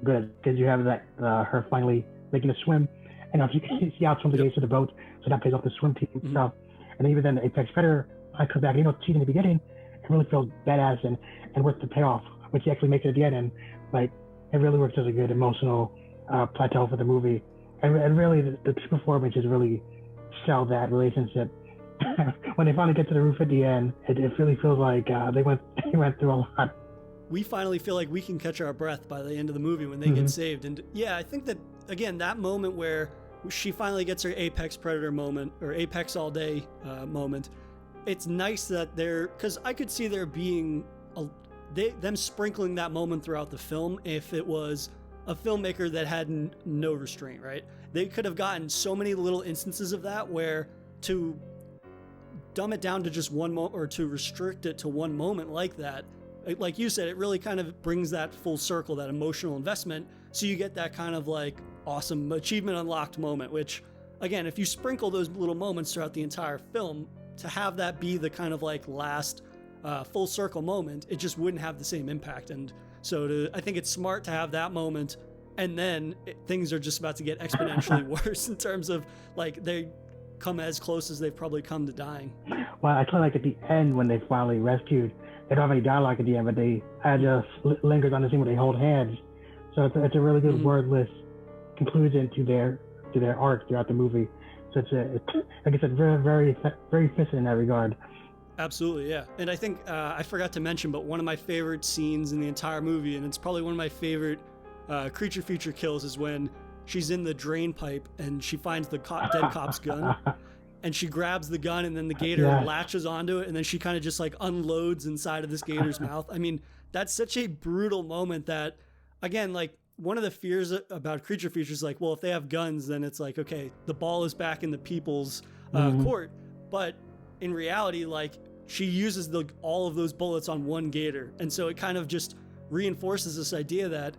Speaker 5: good because you have that her finally making a swim, and you can see out from the gates of the boat, so that pays off the swim team and stuff. And even then, the Apex Predator comes back, cheating in the beginning, it really feels badass, and with the payoff, which he actually makes it at the end, and like it really works as a good emotional plateau for the movie. And really, the two performances really sell that relationship. When they finally get to the roof at the end, it really feels like they went through a lot.
Speaker 1: We finally feel like we can catch our breath by the end of the movie when they get saved. And yeah, I think that, again, that moment where she finally gets her Apex Predator moment, or Apex All Day moment, it's nice that because I could see there being them sprinkling that moment throughout the film if it was a filmmaker that had no restraint, right? They could have gotten so many little instances of that where to dumb it down to just one moment, or to restrict it to one moment like that, like you said, it really kind of brings that full circle, that emotional investment, so you get that kind of like awesome achievement unlocked moment, which again, if you sprinkle those little moments throughout the entire film, to have that be the kind of like last full circle moment, it just wouldn't have the same impact. And so I think it's smart to have that moment, and then things are just about to get exponentially worse in terms of like they come as close as they've probably come to dying.
Speaker 5: Well, I kind of like at the end when they finally rescued, they don't have any dialogue at the end, but they just lingers on the scene where they hold hands. So it's a really good wordless conclusion to their arc throughout the movie. So it's like I said, very, very, very efficient in that regard.
Speaker 1: Absolutely, yeah. And I think I forgot to mention, but one of my favorite scenes in the entire movie, and it's probably one of my favorite creature feature kills, is when she's in the drain pipe and she finds the dead cop's gun, and she grabs the gun, and then the gator latches onto it, and then she kind of just like unloads inside of this gator's mouth. I mean, that's such a brutal moment that, again, like one of the fears about creature features is like, well, if they have guns, then it's like, okay, the ball is back in the people's court. But in reality, like she uses all of those bullets on one gator. And so it kind of just reinforces this idea that,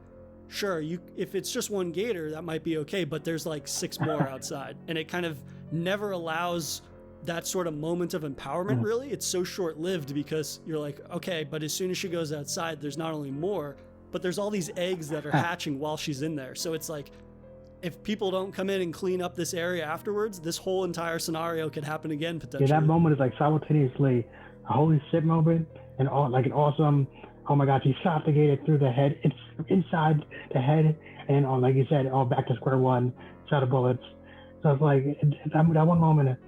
Speaker 1: sure, if it's just one gator, that might be okay, but there's like 6 more outside. And it kind of never allows that sort of moment of empowerment, really. It's so short-lived because you're like, okay, but as soon as she goes outside, there's not only more, but there's all these eggs that are hatching while she's in there. So it's like, if people don't come in and clean up this area afterwards, this whole entire scenario could happen again potentially.
Speaker 5: Yeah, that moment is like simultaneously a holy shit moment and like an awesome, oh my gosh, he shot the gate through the head, it's inside the head, and on, like you said, all back to square one, shot of bullets. So it's like that one moment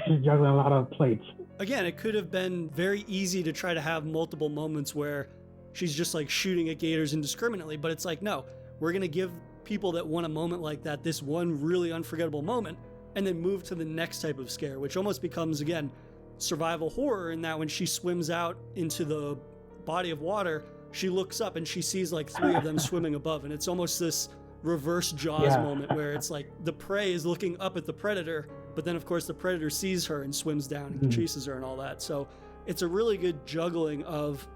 Speaker 5: is juggling a lot of plates.
Speaker 1: Again, it could have been very easy to try to have multiple moments where she's just like shooting at gators indiscriminately, but it's like, no, we're going to give people that want a moment like that this one really unforgettable moment and then move to the next type of scare, which almost becomes, again, survival horror, in that when she swims out into the body of water, she looks up and she sees like 3 of them swimming above, and it's almost this reverse Jaws moment where it's like the prey is looking up at the predator, but then of course the predator sees her and swims down and chases her and all that. So it's a really good juggling of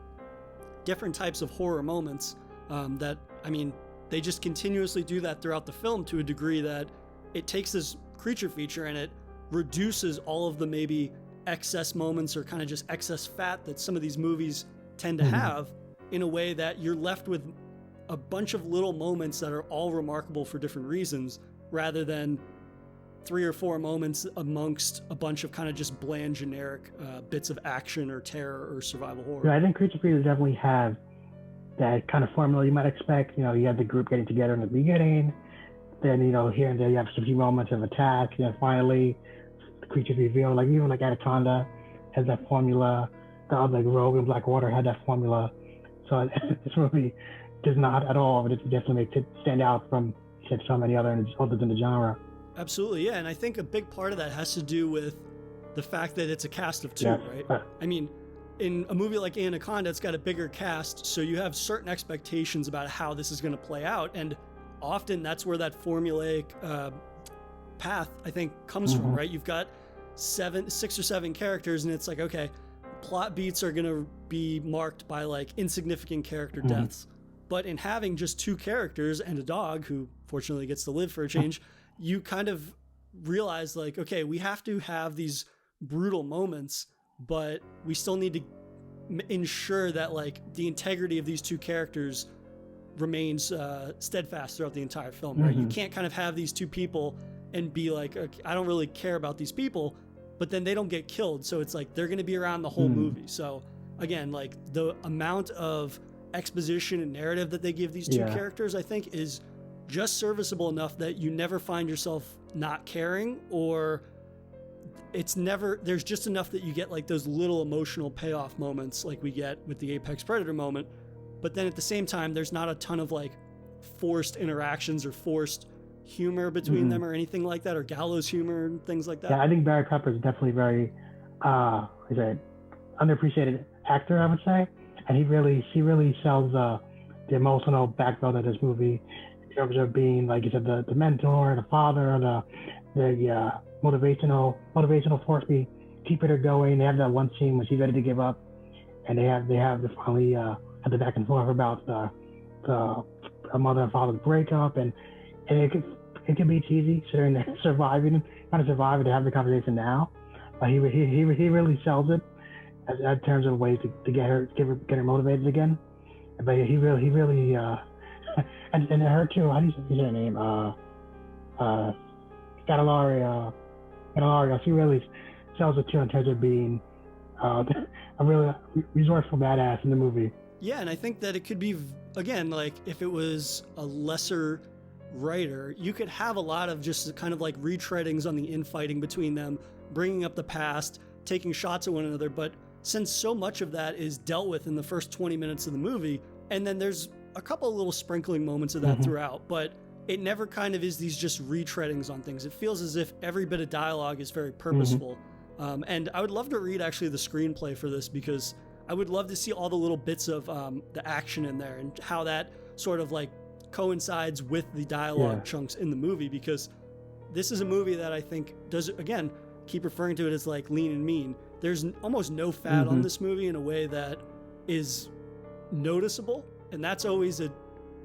Speaker 1: different types of horror moments that, I mean, they just continuously do that throughout the film to a degree that it takes this creature feature and it reduces all of the maybe excess moments or kind of just excess fat that some of these movies tend to have, in a way that you're left with a bunch of little moments that are all remarkable for different reasons, rather than 3 or 4 moments amongst a bunch of kind of just bland, generic bits of action or terror or survival horror.
Speaker 5: Yeah, I think creature features definitely have that kind of formula you might expect. You know, you have the group getting together in the beginning, then, you know, here and there you have a few moments of attack, and then finally the creatures reveal, like even like Anaconda has that formula, the other, like Rogue and Blackwater had that formula. So this movie does not at all, but it definitely makes it stand out from so many others in the genre.
Speaker 1: Absolutely, yeah, and I think a big part of that has to do with the fact that it's a cast of 2, right? I mean, in a movie like Anaconda, it's got a bigger cast, so you have certain expectations about how this is going to play out, and often that's where that formulaic path, I think, comes from, right? You've got 6 or 7 characters, and it's like, okay, plot beats are going to be marked by like insignificant character deaths. But in having just 2 characters and a dog who fortunately gets to live for a change, you kind of realize like, okay, we have to have these brutal moments, but we still need to ensure that like the integrity of these 2 characters remains steadfast throughout the entire film, right? You can't kind of have these 2 people and be like, okay, I don't really care about these people, but then they don't get killed. So it's like they're going to be around the whole movie. So again, like the amount of exposition and narrative that they give these 2 characters, I think, is just serviceable enough that you never find yourself not caring, or it's never, there's just enough that you get like those little emotional payoff moments like we get with the Apex Predator moment. But then at the same time, there's not a ton of like forced interactions or forced humor between them or anything like that, or gallows humor and things like that.
Speaker 5: Yeah, I think Barry Pepper is definitely very underappreciated actor, I would say. And he really sells the emotional backbone of this movie in terms of being, like you said, the mentor, the father, the motivational force to keep her going. They have that one scene when she's ready to give up, and they have to finally have the back and forth about the mother and father's breakup, and it can be cheesy sitting there trying to survive and to have the conversation now. But he really sells it in terms of ways to get her motivated again. But he really and her too. How do you say her name? Scatalaria. She really sells it too in terms of being a really resourceful badass in the movie.
Speaker 1: Yeah, and I think that it could be, again, like if it was a lesser writer, you could have a lot of just kind of like retreadings on the infighting between them, bringing up the past, taking shots at one another. But since so much of that is dealt with in the first 20 minutes of the movie, and then there's a couple of little sprinkling moments of that throughout, but it never kind of is these just retreadings on things. It feels as if every bit of dialogue is very purposeful. And I would love to read actually the screenplay for this, because I would love to see all the little bits of the action in there and how that sort of like coincides with the dialogue chunks in the movie, because this is a movie that I think does, again, keep referring to it as like lean and mean. There's almost no fat on this movie in a way that is noticeable, and that's always a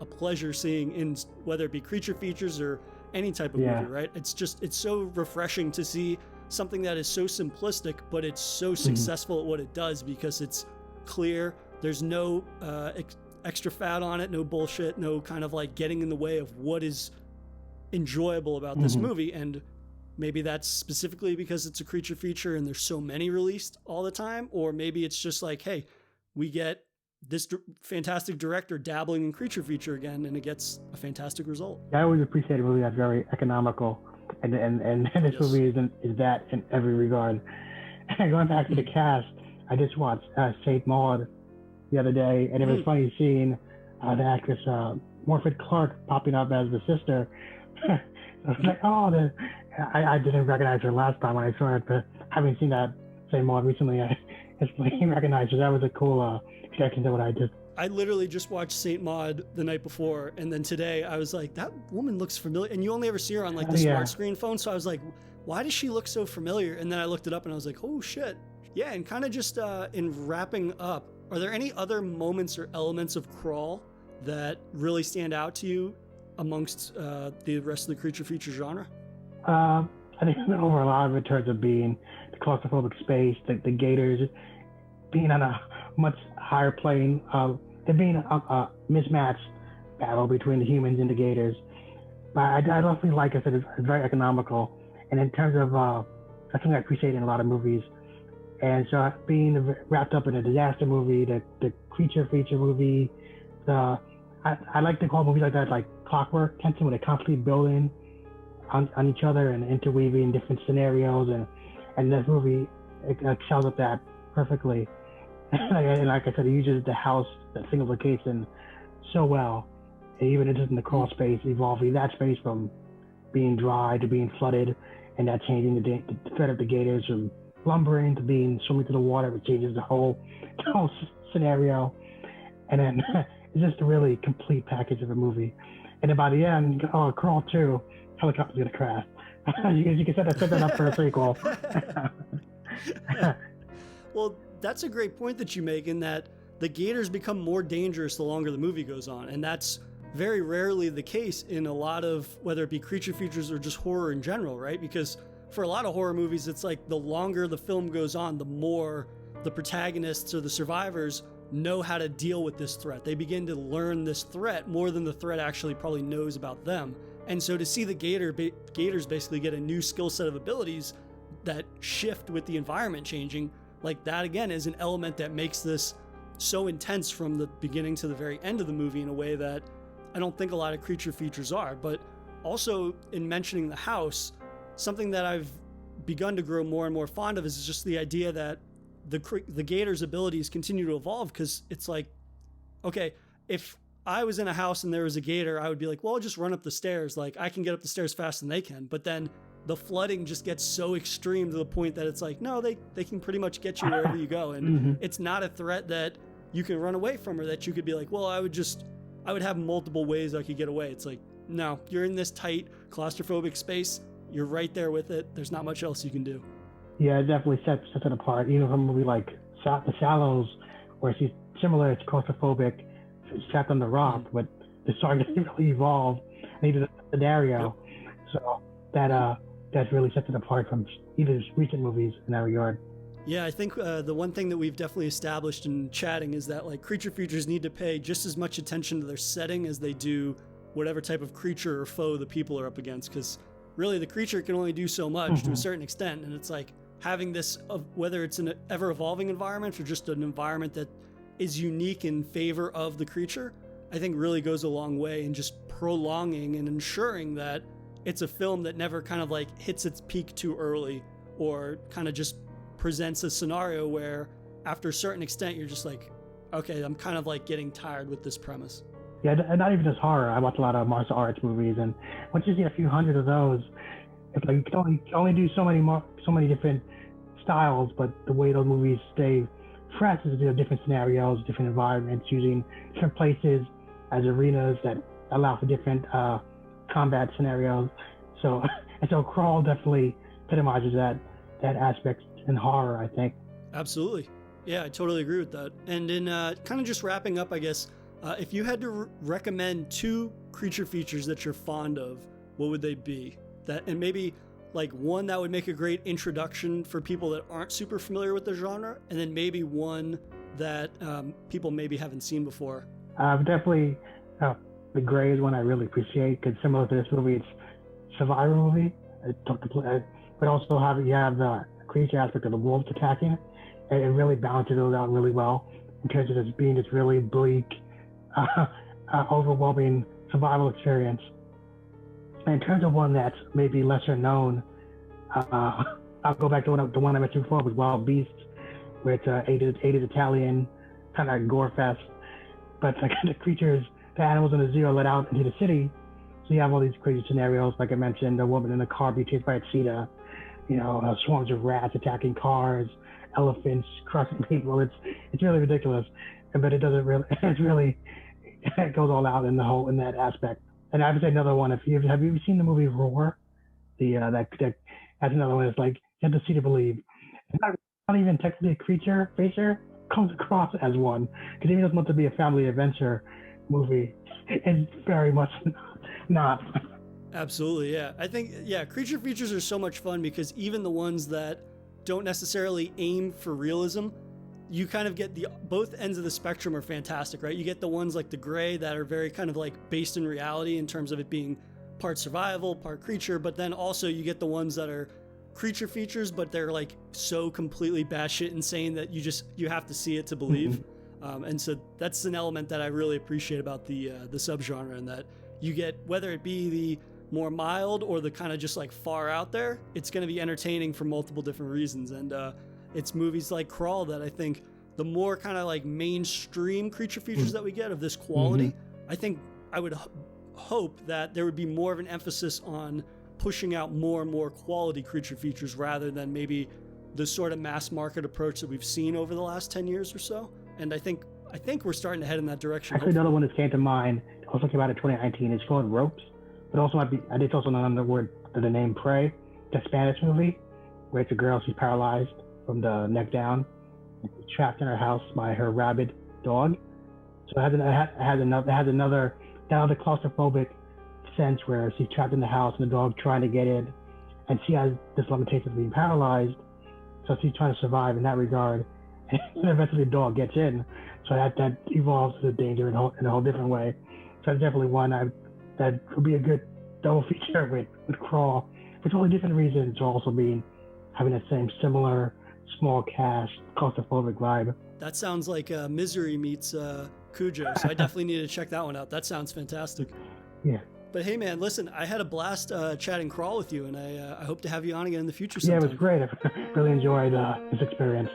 Speaker 1: pleasure seeing in whether it be creature features or any type of movie, right? It's so refreshing to see something that is so simplistic, but it's so successful at what it does, because it's clear. There's no extra fat on it, no bullshit, no kind of like getting in the way of what is enjoyable about this movie. And maybe that's specifically because it's a creature feature and there's so many released all the time, or maybe it's just like, hey, we get this fantastic director dabbling in creature feature again, and it gets a fantastic result.
Speaker 5: I always appreciate a movie that's very economical, and this movie is that in every regard. Going back to the cast, I just watched Saint Maud the other day, and it was funny seeing the actress Morfydd Clark popping up as the sister. I was like, oh, I didn't recognize her last time when I saw it, but having seen that Saint Maud recently, I instantly recognized her. That was a cool connection to what I did.
Speaker 1: I literally just watched Saint Maud the night before, and then today I was like, that woman looks familiar. And you only ever see her on like the smart screen phone, so I was like, why does she look so familiar? And then I looked it up and I was like, oh shit. Yeah, and kind of just in wrapping up, are there any other moments or elements of Crawl that really stand out to you amongst the rest of the creature feature genre?
Speaker 5: I think over a lot of it in terms of being the claustrophobic space, the gators being on a much higher plane, there being a mismatched battle between the humans and the gators. But I definitely, like I said, it's very economical. And in terms of, that's something I appreciate in a lot of movies. And so being wrapped up in a disaster movie, the creature feature movie, I like to call movies like that like Clockwork, Kenton, where they're constantly building on each other and interweaving different scenarios. And this movie excels at that perfectly. And like I said, it uses the house, the single location, so well. And even it doesn't the crawl space, evolving that space from being dry to being flooded, and that changing the threat of the gators from lumbering to being swimming to the water, which changes the whole scenario. And then it's just a really complete package of a movie. And then by the end, Crawl 2, helicopter's gonna crash. you can set that up for a sequel.
Speaker 1: Well, that's a great point that you make, in that the gators become more dangerous the longer the movie goes on. And that's very rarely the case in a lot of, whether it be creature features or just horror in general, right? Because for a lot of horror movies, it's like the longer the film goes on, the more the protagonists or the survivors know how to deal with this threat. They begin to learn this threat more than the threat actually probably knows about them. And so to see the gators basically get a new skill set of abilities that shift with the environment changing, like that again is an element that makes this so intense from the beginning to the very end of the movie in a way that I don't think a lot of creature features are. But also, in mentioning the house, something that I've begun to grow more and more fond of is just the idea that the gators' abilities continue to evolve, because it's like, okay, if I was in a house and there was a gator, I would be like, well, I'll just run up the stairs. Like, I can get up the stairs faster than they can. But then the flooding just gets so extreme to the point that it's like, no, they can pretty much get you wherever you go. And it's not a threat that you can run away from, or that you could be like, well, I would have multiple ways I could get away. It's like, no, you're in this tight claustrophobic space. You're right there with it. There's not much else you can do. Yeah,
Speaker 5: it definitely sets it apart. Even from a movie like The Shallows, where she's similar, it's claustrophobic, trapped on the rock, but the story doesn't really evolve, neither the scenario. Yep. So that really sets it apart from even recent movies in that regard.
Speaker 1: Yeah, I think the one thing that we've definitely established in chatting is that like creature features need to pay just as much attention to their setting as they do whatever type of creature or foe the people are up against, because really the creature can only do so much to a certain extent. And it's like having this, whether it's an ever-evolving environment or just an environment that is unique in favor of the creature, I think really goes a long way in just prolonging and ensuring that it's a film that never kind of like hits its peak too early, or kind of just presents a scenario where after a certain extent you're just like, okay, I'm kind of like getting tired with this premise.
Speaker 5: Yeah, and not even just horror. I watch a lot of martial arts movies, and once you see a few hundred of those, it's like you can only do so many different styles, but the way those movies stay fresh is different scenarios, different environments, using different places as arenas that allow for different combat scenarios. So Crawl definitely epitomizes that aspect in horror, I think.
Speaker 1: Absolutely. Yeah, I totally agree with that. And in kind of just wrapping up, I guess, if you had to recommend 2 creature features that you're fond of, what would they be? And maybe like one that would make a great introduction for people that aren't super familiar with the genre, and then maybe one that people maybe haven't seen before.
Speaker 5: Definitely The Grey is one I really appreciate, because similar to this movie, it's survivor movie. But also you have the creature aspect of the wolves attacking, and it really balances those out really well in terms of this being this really bleak, overwhelming survival experience. And in terms of one that's maybe lesser known, I'll go back to the one I mentioned before with Wild Beasts, where it's 80s Italian kind of gore fest, but the creatures, the animals in the zoo are let out into the city. So you have all these crazy scenarios, like I mentioned, a woman in a car being chased by a cheetah, swarms of rats attacking cars, elephants crushing people. It's really ridiculous, but it doesn't really. It goes all out in that aspect. And I would say another one. Have you seen the movie Roar? That's another one. It's like you have to see to believe. It's not even technically a creature comes across as one, because even though it's meant to be a family adventure movie, it's very much not.
Speaker 1: Absolutely, yeah. I think, creature features are so much fun because even the ones that don't necessarily aim for realism, you kind of get both ends of the spectrum are fantastic, right? You get the ones like The Grey that are very kind of like based in reality in terms of it being part survival, part creature, but then also you get the ones that are creature features, but they're like so completely batshit insane that you have to see it to believe. And so that's an element that I really appreciate about the subgenre, and that you get, whether it be the more mild or the kind of just like far out there, it's going to be entertaining for multiple different reasons. And it's movies like Crawl that I think the more kind of like mainstream creature features that we get of this quality, I think I would hope that there would be more of an emphasis on pushing out more and more quality creature features rather than maybe the sort of mass market approach that we've seen over the last 10 years or so. And I think we're starting to head in that direction.
Speaker 5: Actually, another one that came to mind, also came out in 2019, is called Ropes. But also it's also known under the word, the name Prey, the Spanish movie, where it's a girl, she's paralyzed from the neck down, and she's trapped in her house by her rabid dog. So it has another claustrophobic sense where she's trapped in the house and the dog trying to get in, and she has this limitation of being paralyzed, so she's trying to survive in that regard. And eventually the dog gets in, so that evolves to the danger in a whole different way. So that's definitely one that would be a good double feature with Crawl, for totally different reasons, to also having that same similar small cast claustrophobic vibe.
Speaker 1: That sounds like Misery meets Cujo, so I definitely need to check that one out. That sounds fantastic.
Speaker 5: Yeah.
Speaker 1: But hey, man, listen, I had a blast chatting Crawl with you, and I hope to have you on again in the future sometime.
Speaker 5: Yeah, it was great. I really enjoyed this experience.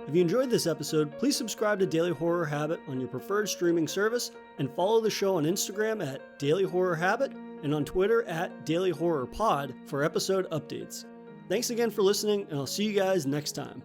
Speaker 1: If you enjoyed this episode, please subscribe to Daily Horror Habit on your preferred streaming service, and follow the show on Instagram at Daily Horror Habit and on Twitter at Daily Horror Pod for episode updates. Thanks again for listening, and I'll see you guys next time.